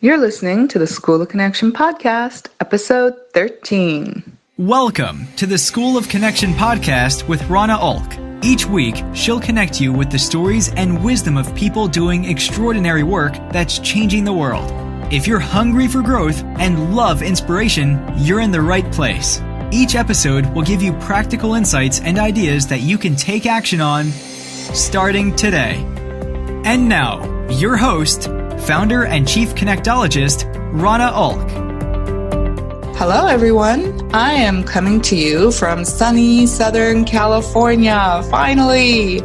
You're listening to the School of Connection podcast, episode 13. Welcome to the School of Connection podcast with Rana Ulk. Each week, she'll connect you with the stories and wisdom of people doing extraordinary work that's changing the world. If you're hungry for growth and love inspiration, you're in the right place. Each episode will give you practical insights and ideas that you can take action on starting today. And now, your host, founder and chief connectologist, Rana Ulk. Hello, everyone. I am coming to you from sunny Southern California. Finally,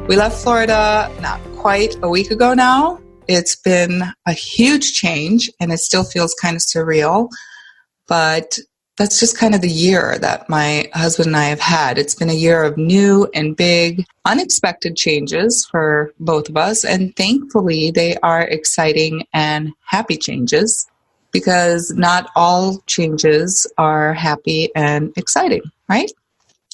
we left Florida not quite a week ago now. It's been a huge change and it still feels kind of surreal, but that's just kind of the year that my husband and I have had. It's been a year of new and big, unexpected changes for both of us. And thankfully, they are exciting and happy changes because not all changes are happy and exciting, right?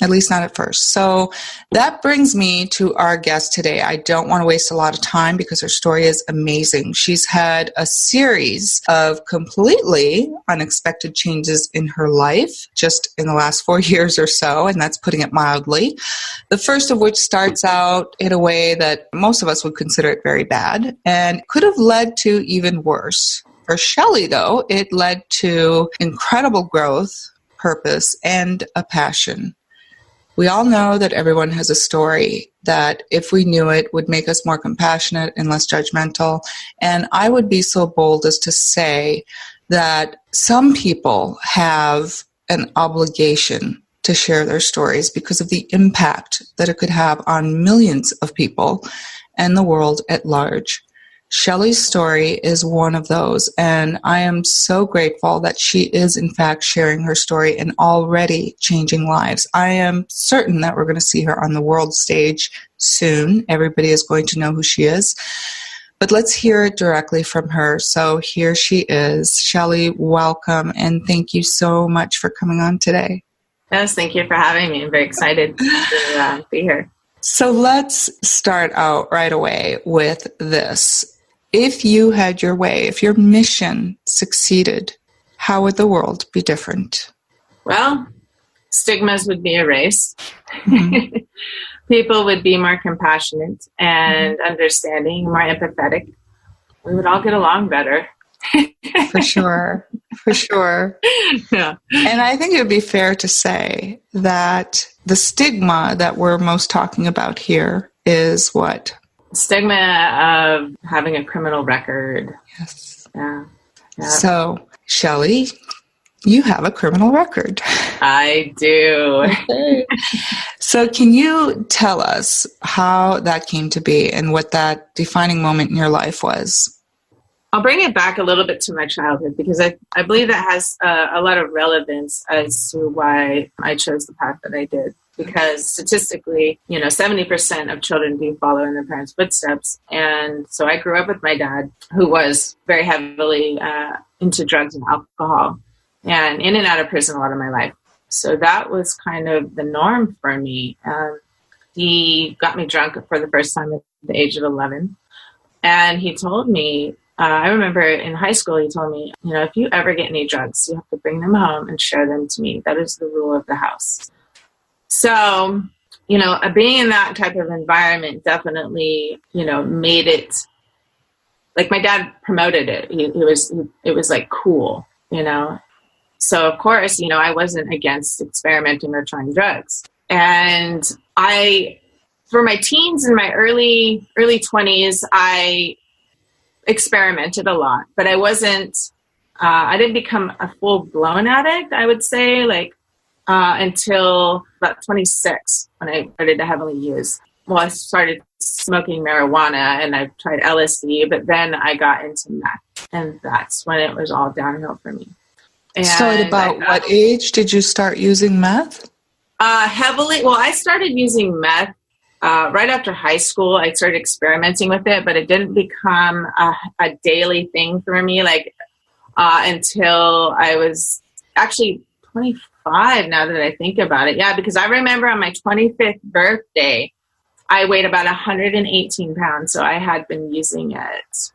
At least not at first. So that brings me to our guest today. I don't want to waste a lot of time because her story is amazing. She's had a series of completely unexpected changes in her life just in the last 4 years or so, and that's putting it mildly. The first of which starts out in a way that most of us would consider it very bad and could have led to even worse. For Shelley, though, it led to incredible growth, purpose, and a passion. We all know that everyone has a story that, if we knew it, would make us more compassionate and less judgmental. And I would be so bold as to say that some people have an obligation to share their stories because of the impact that it could have on millions of people and the world at large. Shelley's story is one of those, and I am so grateful that she is, in fact, sharing her story and already changing lives. I am certain that we're going to see her on the world stage soon. Everybody is going to know who she is. But let's hear it directly from her. So here she is. Shelley, welcome, and thank you so much for coming on today. Yes, thank you for having me. I'm very excited to be here. So let's start out right away with this. If you had your way, if your mission succeeded, how would the world be different? Well, stigmas would be erased. Mm-hmm. People would be more compassionate and understanding, more empathetic. We would all get along better. For sure. For sure. Yeah. And I think it would be fair to say that the stigma that we're most talking about here is what? Stigma of having a criminal record. Yes. Yeah. So, Shelley, you have a criminal record. I do. Okay. So can you tell us how that came to be and what that defining moment in your life was? I'll bring it back a little bit to my childhood because I believe that has a lot of relevance as to why I chose the path that I did. Because statistically, 70% of children do follow in their parents' footsteps. And so I grew up with my dad, who was very heavily into drugs and alcohol and in and out of prison a lot of my life. So that was kind of the norm for me. He got me drunk for the first time at the age of 11. And he told me, I remember in high school, he told me, if you ever get any drugs, you have to bring them home and share them to me. That is the rule of the house. So, being in that type of environment definitely, made it, like my dad promoted it. It was like cool, So of course, I wasn't against experimenting or trying drugs. And for my teens and my early 20s, I experimented a lot, but I didn't become a full-blown addict, I would say, until about 26 when I started to heavily use. Well, I started smoking marijuana and I tried LSD, but then I got into meth, and that's when it was all downhill for me. And so at about what age did you start using meth? Heavily. Well, I started using meth right after high school. I started experimenting with it, but it didn't become a daily thing for me until I was actually 25 now that I think about it. Yeah, because I remember on my 25th birthday, I weighed about 118 pounds. So I had been using it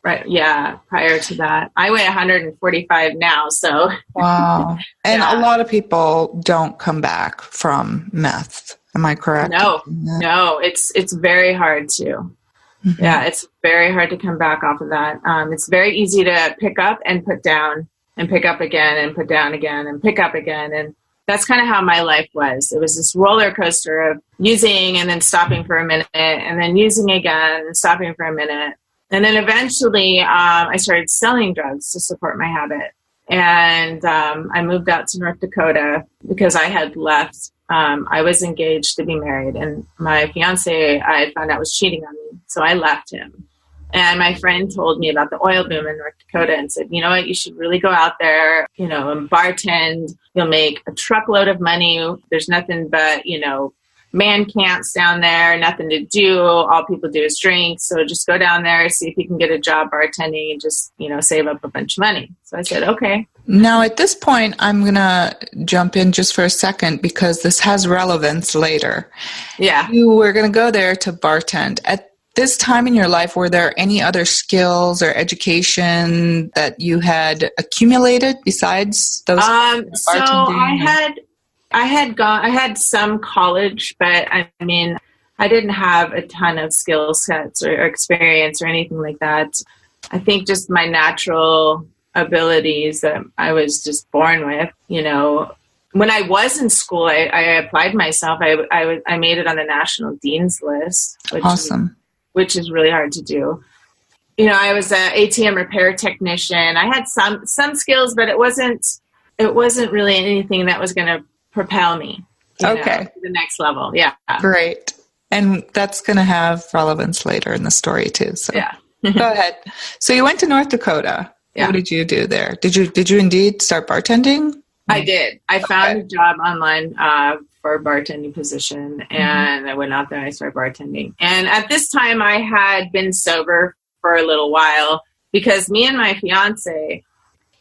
Right. Yeah. Prior to that, I weigh 145 now. So Wow. And yeah. a lot of people don't come back from meth. Am I correct? No, it's very hard to. Mm-hmm. Yeah, it's very hard to come back off of that. It's very easy to pick up and put down and pick up again and put down again and pick up again. And that's kind of how my life was. It was this roller coaster of using and then stopping for a minute and then using again and stopping for a minute. And then eventually I started selling drugs to support my habit. And I moved out to North Dakota because I had left. I was engaged to be married, and my fiance, I had found out, was cheating on me. So I left him. And my friend told me about the oil boom in North Dakota and said, you know what, you should really go out there, and bartend. You'll make a truckload of money. There's nothing but, man camps down there, nothing to do. All people do is drink. So just go down there, see if you can get a job bartending and just, save up a bunch of money. So I said, okay. Now, at this point, I'm going to jump in just for a second because this has relevance later. Yeah. You were going to go there to bartend. At this time in your life, were there any other skills or education that you had accumulated besides those? So I had some college, but I didn't have a ton of skill sets or experience or anything like that. I think just my natural abilities that I was just born with, When I was in school, I applied myself. I made it on the national dean's list. Awesome. Which is really hard to do. I was an ATM repair technician. I had some skills, but it wasn't really anything that was going to propel me to the next level. Yeah. Great. And that's going to have relevance later in the story too. So yeah. Go ahead. So you went to North Dakota. Yeah. What did you do there? Did you indeed start bartending? I did. I found a job online for a bartending position, and I went out there and I started bartending. And at this time I had been sober for a little while because me and my fiance,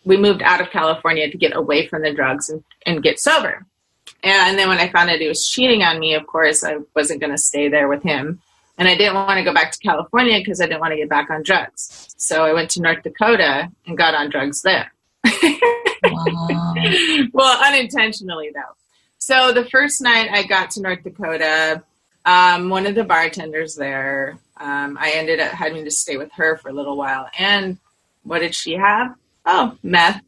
we moved out of California to get away from the drugs and get sober. And then when I found out he was cheating on me, of course, I wasn't going to stay there with him. And I didn't want to go back to California because I didn't want to get back on drugs. So I went to North Dakota and got on drugs there. Wow. Well, unintentionally, though. So the first night I got to North Dakota, one of the bartenders there, I ended up having to stay with her for a little while. And what did she have? Oh, meth.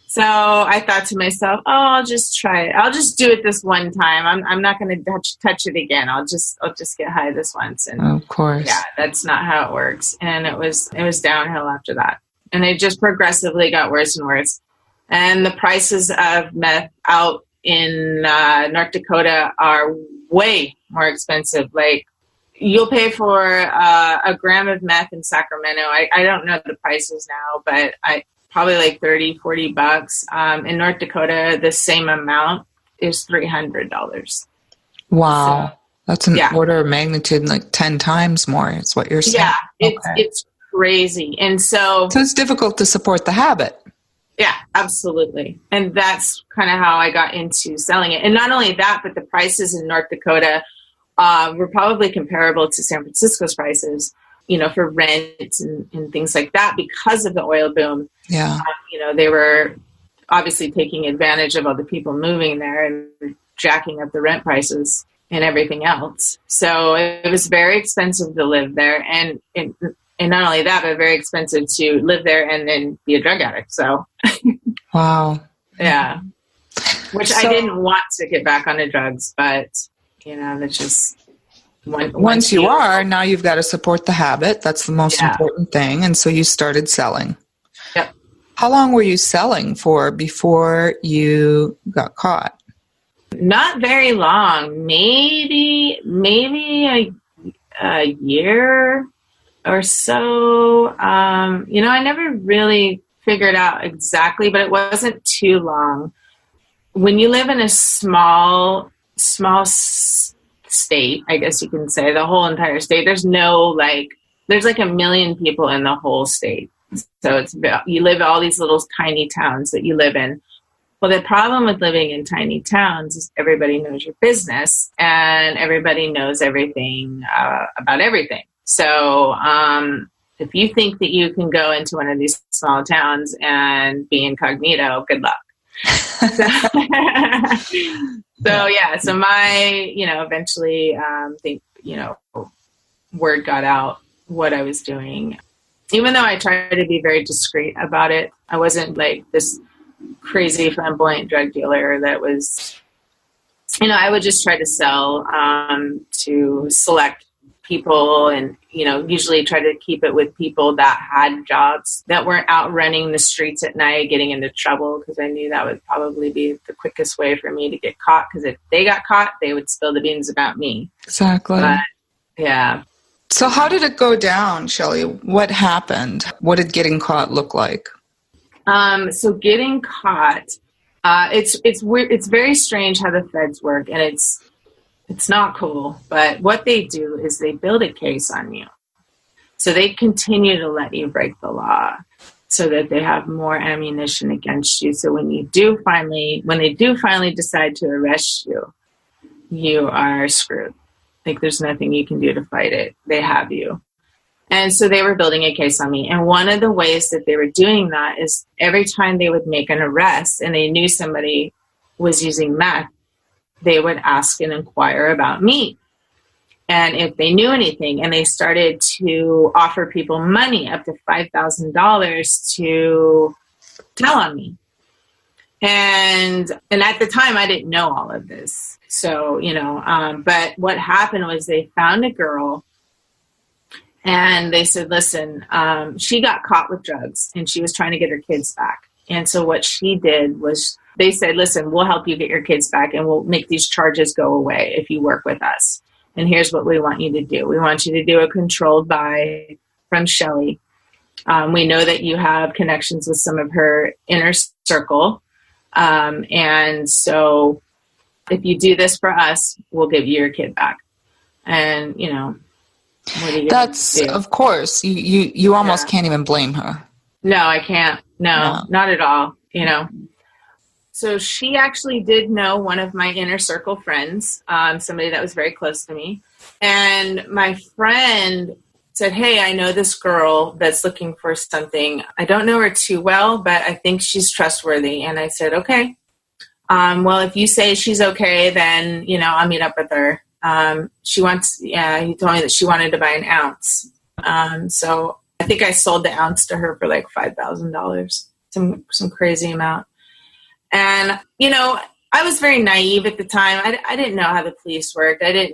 So I thought to myself, I'll just try it. I'll just do it this one time. I'm not going to touch it again. I'll just get high this once. And of course, yeah, that's not how it works. And it was downhill after that. And it just progressively got worse and worse. And the prices of meth out in North Dakota are way more expensive. Like you'll pay for a gram of meth in Sacramento. I don't know the prices now, but probably like $30-$40. In North Dakota, the same amount is $300. Wow. So, that's an order of magnitude, like 10 times more. It's what you're saying. Yeah, it's crazy. And so it's difficult to support the habit. Yeah, absolutely. And that's kind of how I got into selling it. And not only that, but the prices in North Dakota were probably comparable to San Francisco's prices, for rent and things like that because of the oil boom. Yeah. They were obviously taking advantage of all the people moving there and jacking up the rent prices and everything else. So it was very expensive to live there. And not only that, but very expensive to live there and then be a drug addict. So, wow. Yeah. Which I didn't want to get back onto drugs, but, that's just... Once you are, now you've got to support the habit. That's the most important thing. And so you started selling. Yep. How long were you selling for before you got caught? Not very long. Maybe a year or so. I never really figured out exactly, but it wasn't too long. When you live in a small state, I guess you can say, the whole entire state, there's like 1 million people in the whole state. So you live all these little tiny towns that you live in. Well, the problem with living in tiny towns is everybody knows your business and everybody knows everything about everything. So if you think that you can go into one of these small towns and be incognito, good luck. So my, eventually, word got out what I was doing. Even though I tried to be very discreet about it, I wasn't like this crazy flamboyant drug dealer that was, I would just try to sell to select people and, usually try to keep it with people that had jobs, that weren't out running the streets at night, getting into trouble, because I knew that would probably be the quickest way for me to get caught, because if they got caught, they would spill the beans about me. Exactly. But, yeah. So how did it go down, Shelley? What happened? What did getting caught look like? So getting caught, it's weird. It's very strange how the feds work, and it's not cool. But what they do is they build a case on you. So they continue to let you break the law so that they have more ammunition against you. So when they do finally decide to arrest you, you are screwed. Like, there's nothing you can do to fight it. They have you. And so they were building a case on me. And one of the ways that they were doing that is every time they would make an arrest and they knew somebody was using meth, they would ask and inquire about me. And if they knew anything, and they started to offer people money up to $5,000 to tell on me. And at the time, I didn't know all of this. So, but what happened was they found a girl and they said, listen, she got caught with drugs and she was trying to get her kids back. And so what she did was they said, listen, we'll help you get your kids back and we'll make these charges go away if you work with us. And here's what we want you to do. We want you to do a controlled buy from Shelley. We know that you have connections with some of her inner circle. And so if you do this for us, we'll give you your kid back. And, what are you That's, do? Of course, you almost can't even blame her. No, I can't. No, not at all. So she actually did know one of my inner circle friends, somebody that was very close to me. And my friend said, hey, I know this girl that's looking for something. I don't know her too well, but I think she's trustworthy. And I said, okay. Well, if you say she's okay, then, I'll meet up with her. He told me that she wanted to buy an ounce. So I think I sold the ounce to her for like $5,000, some crazy amount. And, I was very naive at the time. I didn't know how the police worked. I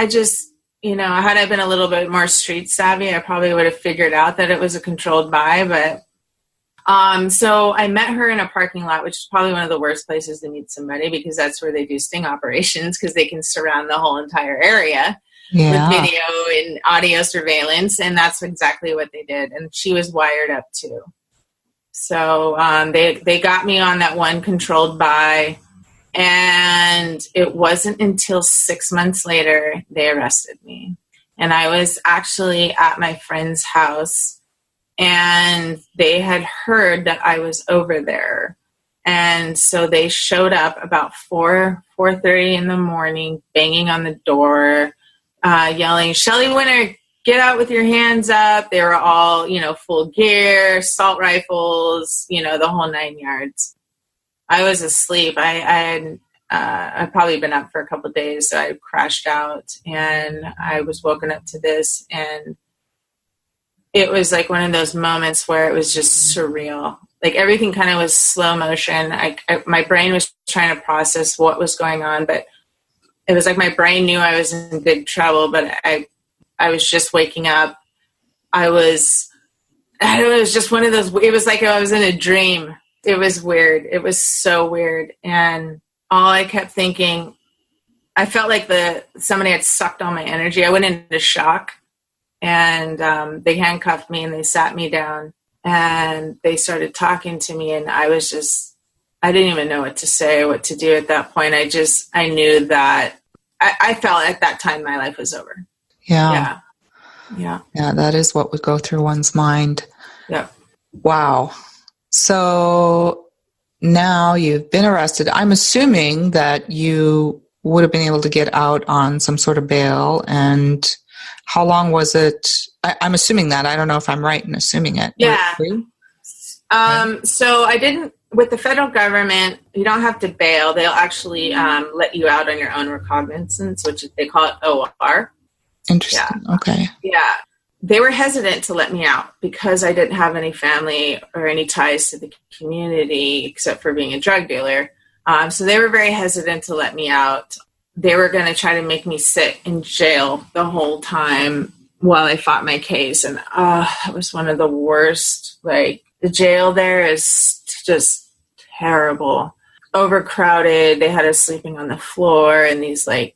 just, had I been a little bit more street savvy, I probably would have figured out that it was a controlled buy. But so I met her in a parking lot, which is probably one of the worst places to meet somebody, because that's where they do sting operations, because they can surround the whole entire area with video and audio surveillance. And that's exactly what they did. And she was wired up too. So they got me on that one controlled buy. And it wasn't until 6 months later they arrested me. And I was actually at my friend's house, and they had heard that I was over there. And so they showed up about 4:30 in the morning, banging on the door, yelling, Shelley Winner, get out with your hands up. They were all, full gear, assault rifles, the whole 9 yards. I was asleep. I'd probably been up for a couple of days, so I crashed out, and I was woken up to this, and it was like one of those moments where it was just surreal. Like, everything kind of was slow motion. My brain was trying to process what was going on, but it was like my brain knew I was in big trouble, but I was just waking up. It was just one of those, it was like I was in a dream. It was weird. It was so weird. And all I kept thinking, I felt like somebody had sucked all my energy. I went into shock, and they handcuffed me and they sat me down and they started talking to me. And I didn't even know what to say or what to do at that point. I knew that I felt at that time my life was over. Yeah. That is what would go through one's mind. Yeah. Wow. So now you've been arrested. I'm assuming that you would have been able to get out on some sort of bail. And How long was it? I'm assuming that. I don't know if I'm right in assuming it. Yeah. So I didn't, with the federal government, you don't have to bail. They'll actually let you out on your own recognizance, which they call it OR. Interesting. Yeah. Okay. Yeah. They were hesitant to let me out because I didn't have any family or any ties to the community except for being a drug dealer. So they were very hesitant to let me out. They were going to try to make me sit in jail the whole time while I fought my case. And it was one of the worst. Like, the jail there is just terrible. Overcrowded. They had us sleeping on the floor in these, like,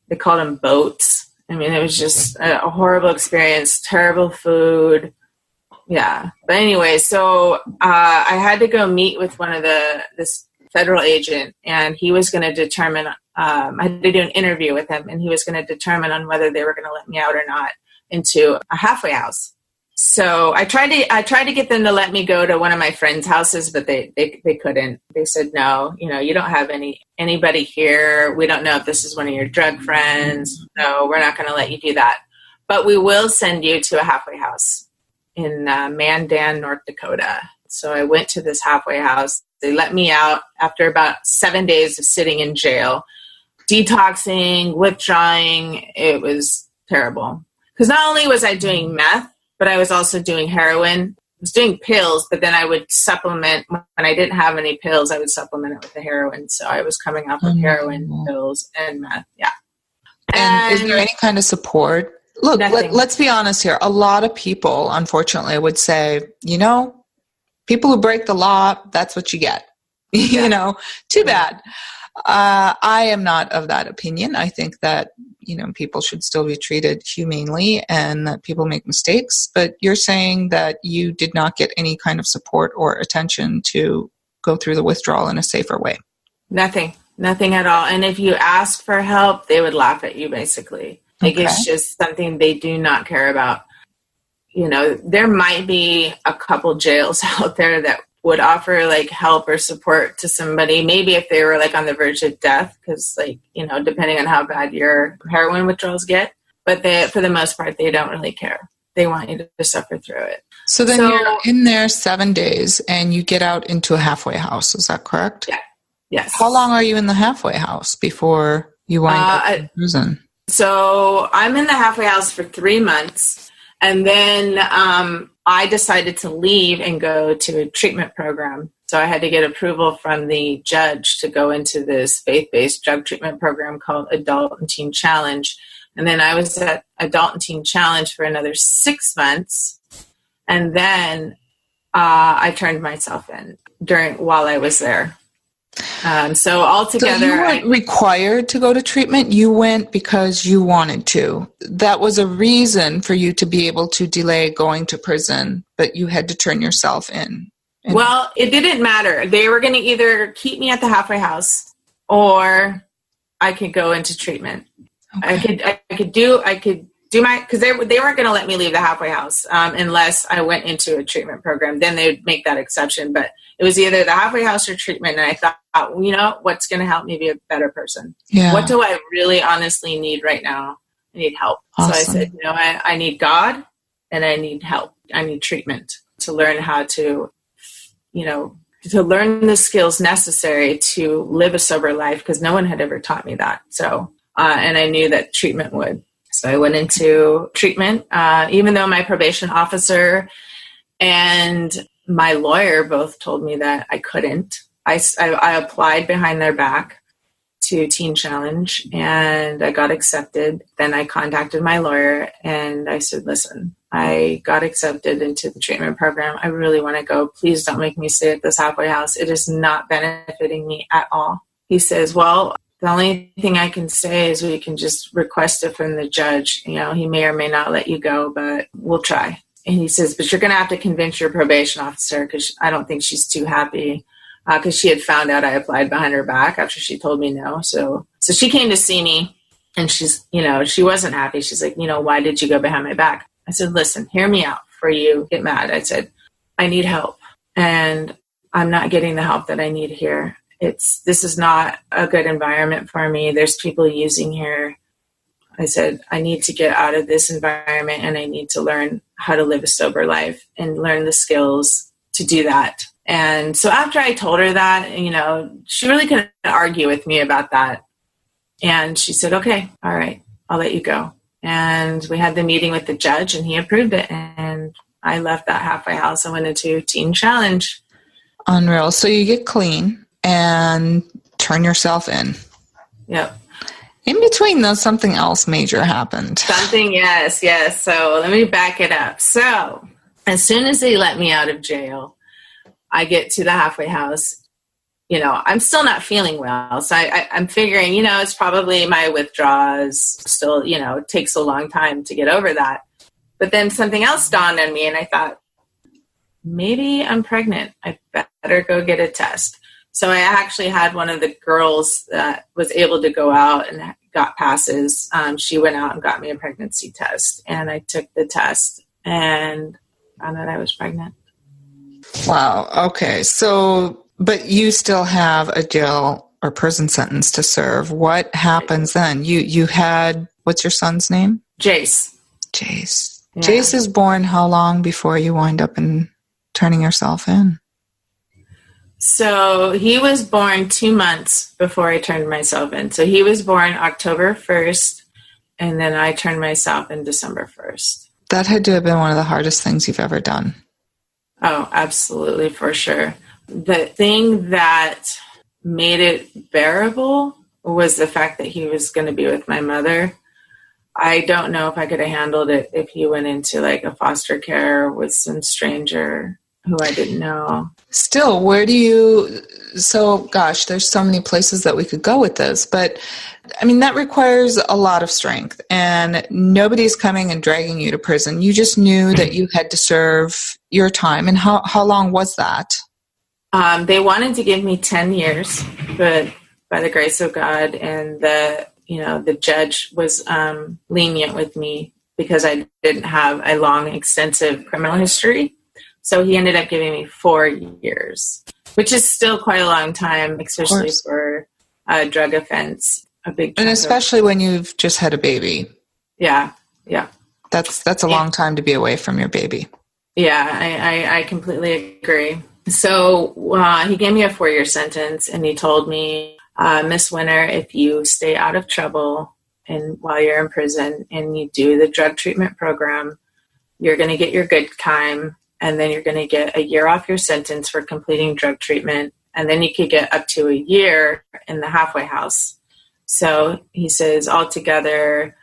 they called them boats. I mean, it was just a horrible experience, terrible food. Yeah. But anyway, so I had to go meet with this federal agent, and he was going to determine, I had to do an interview with him, and he was going to determine on whether they were going to let me out or not into a halfway house. So I tried to get them to let me go to one of my friends' houses, but they couldn't. They said, no, you don't have anybody here. We don't know if this is one of your drug friends. No, we're not going to let you do that. But we will send you to a halfway house in Mandan, North Dakota. So I went to this halfway house. They let me out after about 7 days of sitting in jail, detoxing, withdrawing. It was terrible. Because not only was I doing meth, but I was also doing heroin. I was doing pills, but then I would supplement. When I didn't have any pills, I would supplement it with the heroin. So I was coming off of heroin, pills, and meth. Yeah. And is there any kind of support? Look, let's be honest here. A lot of people, unfortunately, would say, people who break the law, that's what you get. Yeah. Too bad. I am not of that opinion. I think that, people should still be treated humanely and that people make mistakes. But you're saying that you did not get any kind of support or attention to go through the withdrawal in a safer way. Nothing at all. And if you ask for help, they would laugh at you, basically. Like, It's just something they do not care about. There might be a couple jails out there that would offer like help or support to somebody, maybe if they were like on the verge of death, because depending on how bad your heroin withdrawals get. But for the most part, they don't really care. They want you to suffer through it. So then you're in there 7 days and you get out into a halfway house. Is that correct? Yeah. Yes. How long are you in the halfway house before you wind up in prison? So I'm in the halfway house for 3 months. And then I decided to leave and go to a treatment program. So I had to get approval from the judge to go into this faith-based drug treatment program called Adult and Teen Challenge. And then I was at Adult and Teen Challenge for another 6 months. And then I turned myself in while I was there. So altogether, so you weren't required to go to treatment. You went because you wanted to. That was a reason for you to be able to delay going to prison, but you had to turn yourself in. Well, it didn't matter. They were going to either keep me at the halfway house or I could go into treatment. Okay. I could do my, because they weren't going to let me leave the halfway house unless I went into a treatment program. Then they would make that exception. But it was either the halfway house or treatment. And I thought, what's going to help me be a better person? Yeah. What do I really honestly need right now? I need help. Awesome. So I said, I need God and I need help. I need treatment to learn how to, to learn the skills necessary to live a sober life, because no one had ever taught me that. So, and I knew that treatment would. So I went into treatment, even though my probation officer and my lawyer both told me that I couldn't. I applied behind their back to Teen Challenge and I got accepted. Then I contacted my lawyer and I said, listen, I got accepted into the treatment program. I really want to go. Please don't make me stay at this halfway house. It is not benefiting me at all. He says, well, the only thing I can say is we can just request it from the judge. He may or may not let you go, but we'll try. And he says, but you're going to have to convince your probation officer, because I don't think she's too happy, because she had found out I applied behind her back after she told me no. So she came to see me and she's, she wasn't happy. She's like, why did you go behind my back? I said, listen, hear me out before you get mad. I said, I need help and I'm not getting the help that I need here. This is not a good environment for me. There's people using here. I said, I need to get out of this environment and I need to learn how to live a sober life and learn the skills to do that. And so after I told her that, she really couldn't argue with me about that. And she said, okay, all right, I'll let you go. And we had the meeting with the judge and he approved it. And I left that halfway house and went into Teen Challenge. Unreal. So you get clean and turn yourself in. Yep. In between, though, something else major happened. Yes. So let me back it up. So as soon as they let me out of jail, I get to the halfway house. I'm still not feeling well. So I'm figuring, it's probably my withdrawals. Still, it takes a long time to get over that. But then something else dawned on me, and I thought, maybe I'm pregnant. I better go get a test. So I actually had one of the girls that was able to go out and got passes. She went out and got me a pregnancy test. And I took the test and found out I was pregnant. Wow. Okay. So, but you still have a jail or prison sentence to serve. What happens then? You had, what's your son's name? Jace. Yeah. Jace is born how long before you wind up in turning yourself in? So he was born 2 months before I turned myself in. So he was born October 1st, and then I turned myself in December 1st. That had to have been one of the hardest things you've ever done. Oh, absolutely, for sure. The thing that made it bearable was the fact that he was going to be with my mother. I don't know if I could have handled it if he went into like a foster care with some stranger who I didn't know. Still, gosh, there's so many places that we could go with this, but I mean, that requires a lot of strength, and nobody's coming and dragging you to prison. You just knew that you had to serve your time. And how long was that? They wanted to give me 10 years, but by the grace of God and the judge was lenient with me because I didn't have a long, extensive criminal history. So he ended up giving me 4 years, which is still quite a long time, especially for a drug offense. And especially when you've just had a baby. Yeah. That's a long time to be away from your baby. Yeah, I completely agree. So he gave me a 4-year sentence, and he told me, Miss Winner, if you stay out of trouble and while you're in prison and you do the drug treatment program, you're going to get your good time. And then you're going to get a year off your sentence for completing drug treatment. And then you could get up to a year in the halfway house. So he says altogether,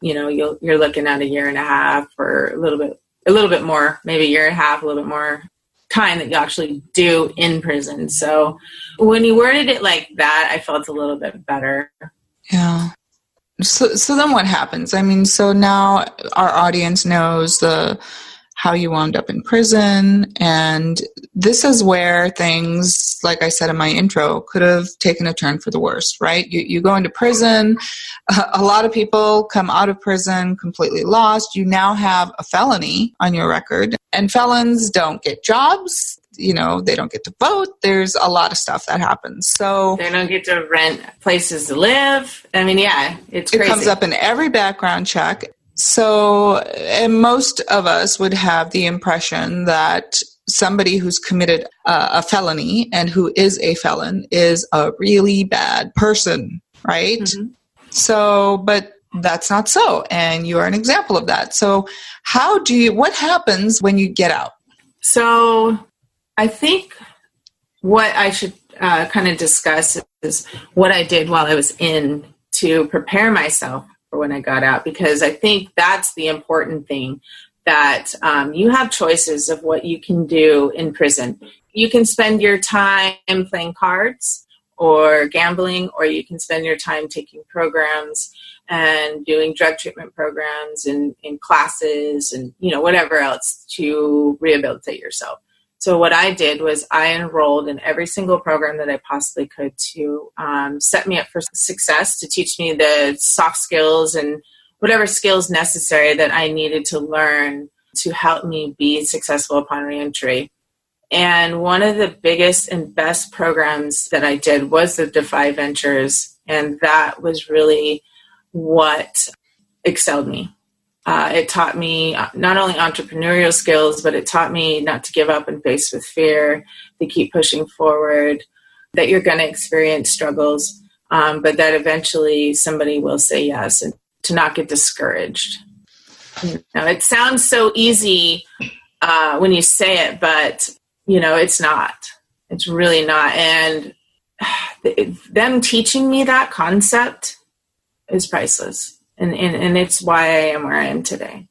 you're looking at a year and a half or a little bit more, maybe a year and a half, a little bit more time that you actually do in prison. So when he worded it like that, I felt a little bit better. Yeah. So then what happens? I mean, so now our audience knows how you wound up in prison. And this is where things, like I said in my intro, could have taken a turn for the worse, right? You go into prison. A lot of people come out of prison completely lost. You now have a felony on your record, and felons don't get jobs. They don't get to vote. There's a lot of stuff that happens. So they don't get to rent places to live. I mean, yeah, it's crazy. It comes up in every background check. So, and most of us would have the impression that somebody who's committed a felony and who is a felon is a really bad person, right? Mm-hmm. So, but that's not so. And you are an example of that. So what happens when you get out? So I think what I should kind of discuss is what I did while I was in to prepare myself when I got out, because I think that's the important thing, that you have choices of what you can do in prison. You can spend your time playing cards or gambling, or you can spend your time taking programs and doing drug treatment programs and in classes and whatever else to rehabilitate yourself. So what I did was I enrolled in every single program that I possibly could to set me up for success, to teach me the soft skills and whatever skills necessary that I needed to learn to help me be successful upon reentry. And one of the biggest and best programs that I did was the Defy Ventures. And that was really what excelled me. It taught me not only entrepreneurial skills, but it taught me not to give up and face with fear, to keep pushing forward, that you're going to experience struggles, but that eventually somebody will say yes, and to not get discouraged. Now, it sounds so easy when you say it, but, it's not. It's really not. And them teaching me that concept is priceless. And it's why I am where I am today.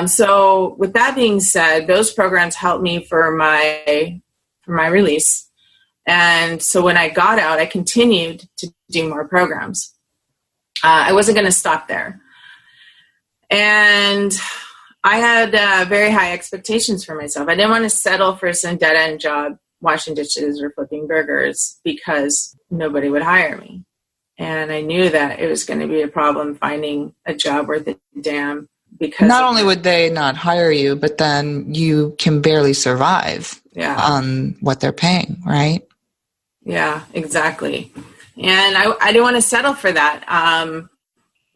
So with that being said, those programs helped me for my release. And so when I got out, I continued to do more programs. I wasn't going to stop there. And I had very high expectations for myself. I didn't want to settle for some dead-end job, washing dishes or flipping burgers, because nobody would hire me. And I knew that it was going to be a problem finding a job worth a damn. Because not only would they not hire you, but then you can barely survive on what they're paying, right? Yeah, exactly. And I didn't want to settle for that.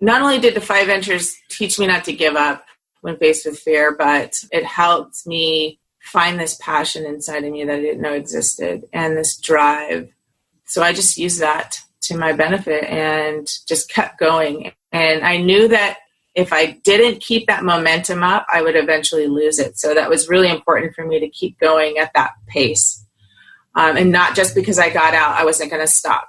Not only did the 5 ventures teach me not to give up when faced with fear, but it helped me find this passion inside of me that I didn't know existed, and this drive. So I just used that to my benefit and just kept going. And I knew that if I didn't keep that momentum up, I would eventually lose it. So that was really important for me to keep going at that pace. And not just because I got out, I wasn't going to stop.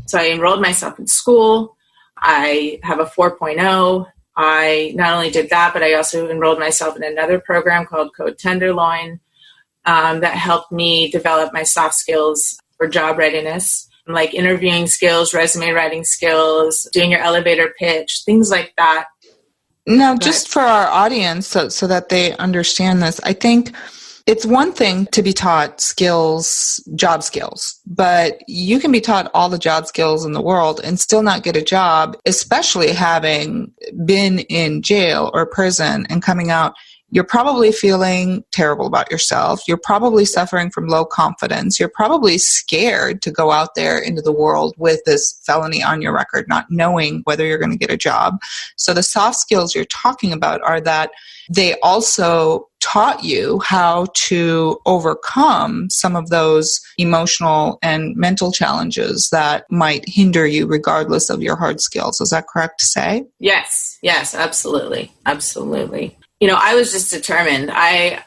So I enrolled myself in school. I have a 4.0. I not only did that, but I also enrolled myself in another program called Code Tenderloin that helped me develop my soft skills for job readiness, like interviewing skills, resume writing skills, doing your elevator pitch, things like that. Now, just for our audience, so that they understand this, I think it's one thing to be taught skills, job skills, but you can be taught all the job skills in the world and still not get a job, especially having been in jail or prison and coming out. You're probably feeling terrible about yourself. You're probably suffering from low confidence. You're probably scared to go out there into the world with this felony on your record, not knowing whether you're going to get a job. So the soft skills you're talking about are that they also taught you how to overcome some of those emotional and mental challenges that might hinder you regardless of your hard skills. Is that correct to say? Yes, absolutely. Absolutely. I was just determined. A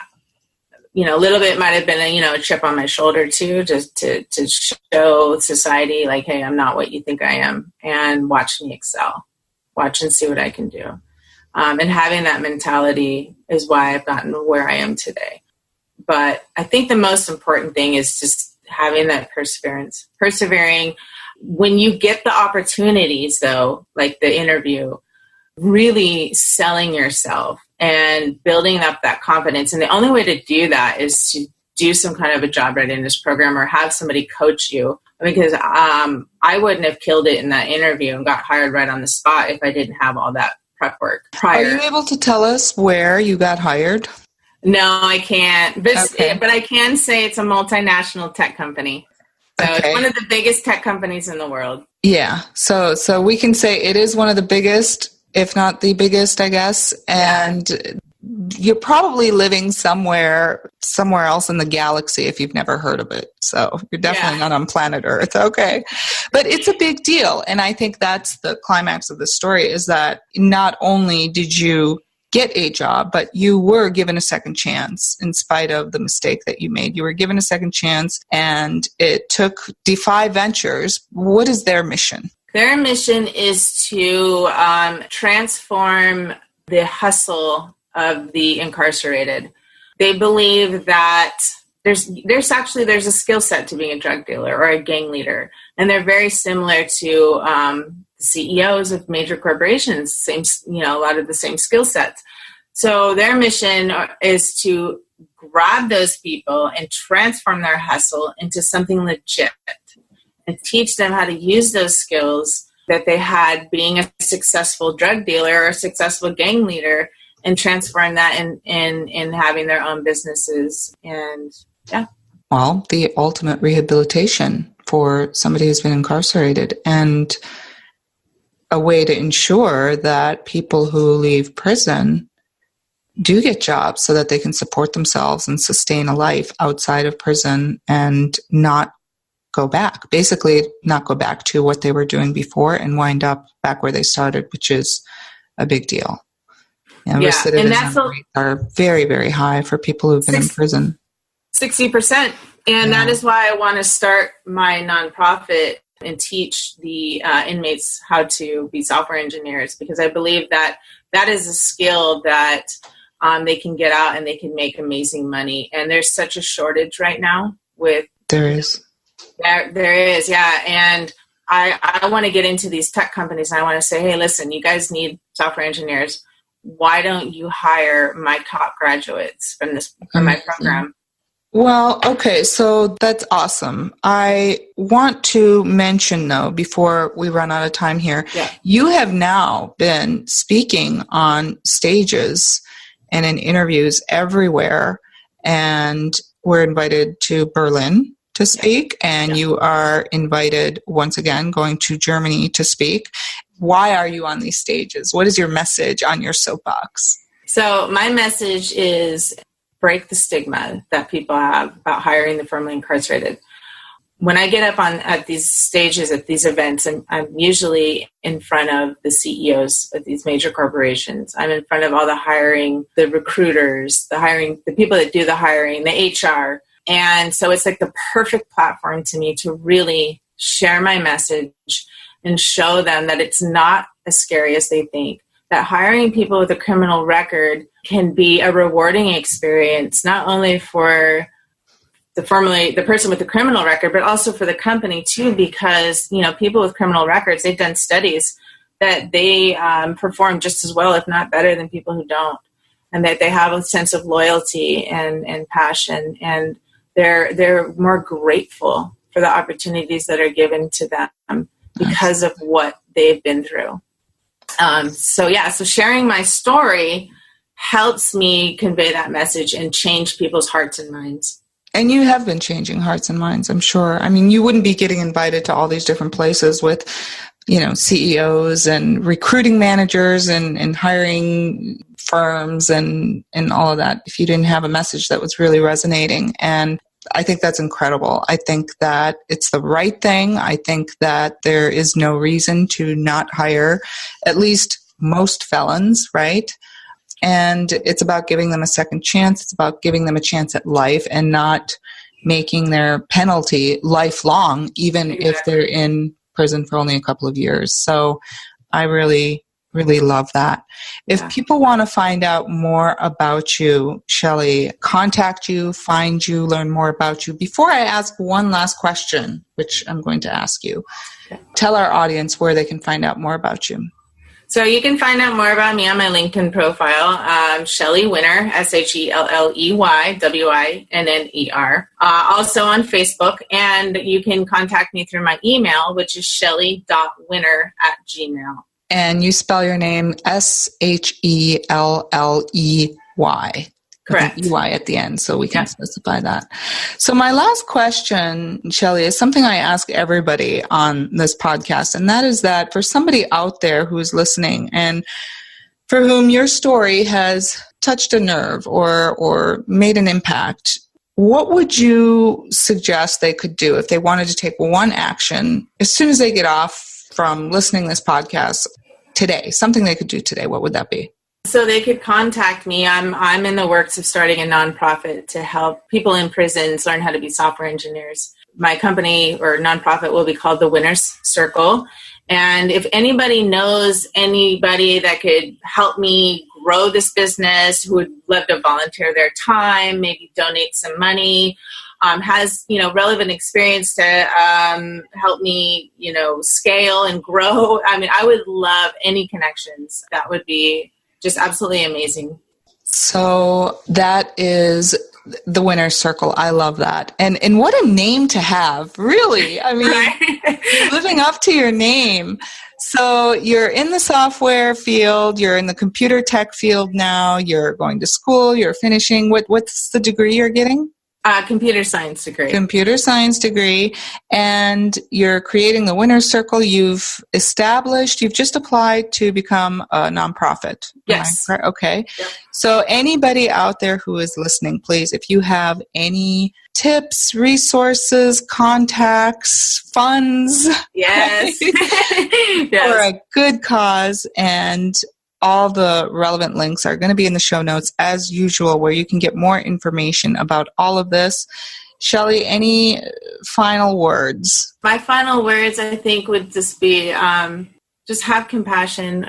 little bit might have been a chip on my shoulder too, just to show society like, hey, I'm not what you think I am, and watch me excel, watch and see what I can do. And having that mentality is why I've gotten where I am today. But I think the most important thing is just having that persevering. When you get the opportunities though, like the interview, really selling yourself and building up that confidence. And the only way to do that is to do some kind of a job readiness program or have somebody coach you, because I wouldn't have killed it in that interview and got hired right on the spot if I didn't have all that prep work prior. Are you able to tell us where you got hired? No, I can't. But I can say it's a multinational tech company. So It's one of the biggest tech companies in the world. Yeah. So we can say it is one of the biggest, if not the biggest, I guess. And you're probably living somewhere else in the galaxy if you've never heard of it. So you're definitely not on planet Earth. Okay. But it's a big deal. And I think that's the climax of the story, is that not only did you get a job, but you were given a second chance in spite of the mistake that you made. You were given a second chance, and it took Defy Ventures. What is their mission? Their mission is to transform the hustle of the incarcerated. They believe that there's a skill set to being a drug dealer or a gang leader, and they're very similar to CEOs of major corporations. A lot of the same skill sets. So their mission is to grab those people and transform their hustle into something legit, and teach them how to use those skills that they had being a successful drug dealer or a successful gang leader, and transform that in having their own businesses. And well, the ultimate rehabilitation for somebody who's been incarcerated. And a way to ensure that people who leave prison do get jobs so that they can support themselves and sustain a life outside of prison and not go back, basically not go back to what they were doing before and wind up back where they started, which is a big deal. Recidivism rates are very, very high for people who've been in prison. 60%. And that is why I want to start my nonprofit and teach the inmates how to be software engineers, because I believe that that is a skill that they can get out and they can make amazing money. And there's such a shortage right now with... There is, yeah. And I want to get into these tech companies and I want to say, hey, listen, you guys need software engineers. Why don't you hire my top graduates from my program? Well, okay, so that's awesome. I want to mention, though, before we run out of time here, you have now been speaking on stages and in interviews everywhere, and we're invited to Berlin to speak, and you are invited, once again, going to Germany to speak. Why are you on these stages? What is your message on your soapbox? So my message is break the stigma that people have about hiring the formerly incarcerated. When I get up at these stages, at these events, I'm usually in front of the CEOs of these major corporations. I'm in front of all the hiring, the recruiters, the people that do the hiring, the HR. And so it's like the perfect platform to me to really share my message and show them that it's not as scary as they think, that hiring people with a criminal record can be a rewarding experience, not only for the person with the criminal record, but also for the company too, because, people with criminal records, they've done studies that they perform just as well, if not better, than people who don't, and that they have a sense of loyalty and passion, and they're more grateful for the opportunities that are given to them because of what they've been through. So sharing my story helps me convey that message and change people's hearts and minds. And you have been changing hearts and minds, I'm sure. I mean, you wouldn't be getting invited to all these different places with, CEOs and recruiting managers and hiring firms and all of that if you didn't have a message that was really resonating. And I think that's incredible. I think that it's the right thing. I think that there is no reason to not hire at least most felons, right? And it's about giving them a second chance. It's about giving them a chance at life and not making their penalty lifelong, even if they're in prison for only a couple of years. So I really, really love that. If people want to find out more about you, Shelley, contact you, find you, learn more about you. Before I ask one last question, which I'm going to ask you, tell our audience where they can find out more about you. So you can find out more about me on my LinkedIn profile, Shelley Winner, SHELLEY WINNER. Also on Facebook, and you can contact me through my email, which is shelley.winner@gmail.com. And you spell your name SHELLEY. Correct. EY at the end, so we can specify that. So my last question, Shelley, is something I ask everybody on this podcast, and that is that for somebody out there who is listening and for whom your story has touched a nerve or made an impact, what would you suggest they could do if they wanted to take one action as soon as they get off from listening to this podcast today? Something they could do today, what would that be? So they could contact me. I'm in the works of starting a nonprofit to help people in prisons learn how to be software engineers. My company or nonprofit will be called the Winner's Circle. And if anybody knows anybody that could help me grow this business, who would love to volunteer their time, maybe donate some money, has, relevant experience to help me, scale and grow. I mean, I would love any connections. That would be just absolutely amazing. So that is the Winner's Circle. I love that. And what a name to have, really. I mean, living up to your name. So you're in the software field, you're in the computer tech field now, you're going to school, you're finishing. What's the degree you're getting? Computer science degree. Computer science degree. And you're creating the Winner Circle. You've just applied to become a nonprofit. Yes. Okay. Yep. So anybody out there who is listening, please, if you have any tips, resources, contacts, funds Yes. for a good cause, and all the relevant links are going to be in the show notes as usual, where you can get more information about all of this. Shelley, any final words? My final words, I think, would just be just have compassion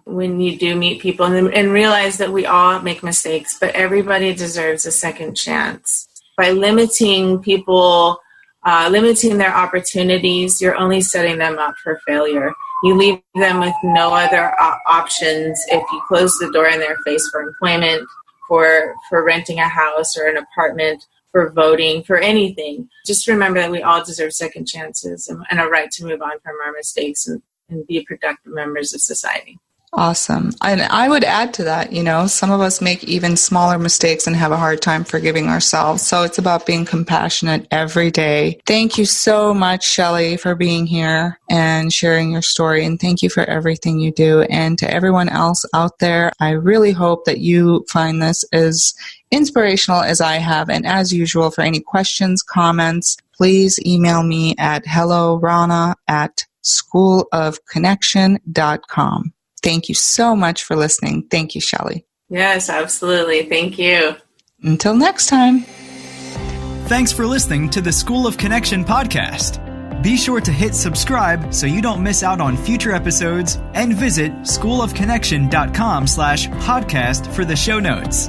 when you do meet people, and realize that we all make mistakes, but everybody deserves a second chance. By limiting people, limiting their opportunities, you're only setting them up for failure. You leave them with no other options if you close the door in their face for employment, for renting a house or an apartment, for voting, for anything. Just remember that we all deserve second chances and a right to move on from our mistakes and be productive members of society. Awesome. And I would add to that, some of us make even smaller mistakes and have a hard time forgiving ourselves. So it's about being compassionate every day. Thank you so much, Shelley, for being here and sharing your story. And thank you for everything you do. And to everyone else out there, I really hope that you find this as inspirational as I have. And as usual, for any questions, comments, please email me at hellorana@schoolofconnection.com. Thank you so much for listening. Thank you, Shelley. Yes, absolutely. Thank you. Until next time. Thanks for listening to the School of Connection podcast. Be sure to hit subscribe so you don't miss out on future episodes, and visit schoolofconnection.com/podcast for the show notes.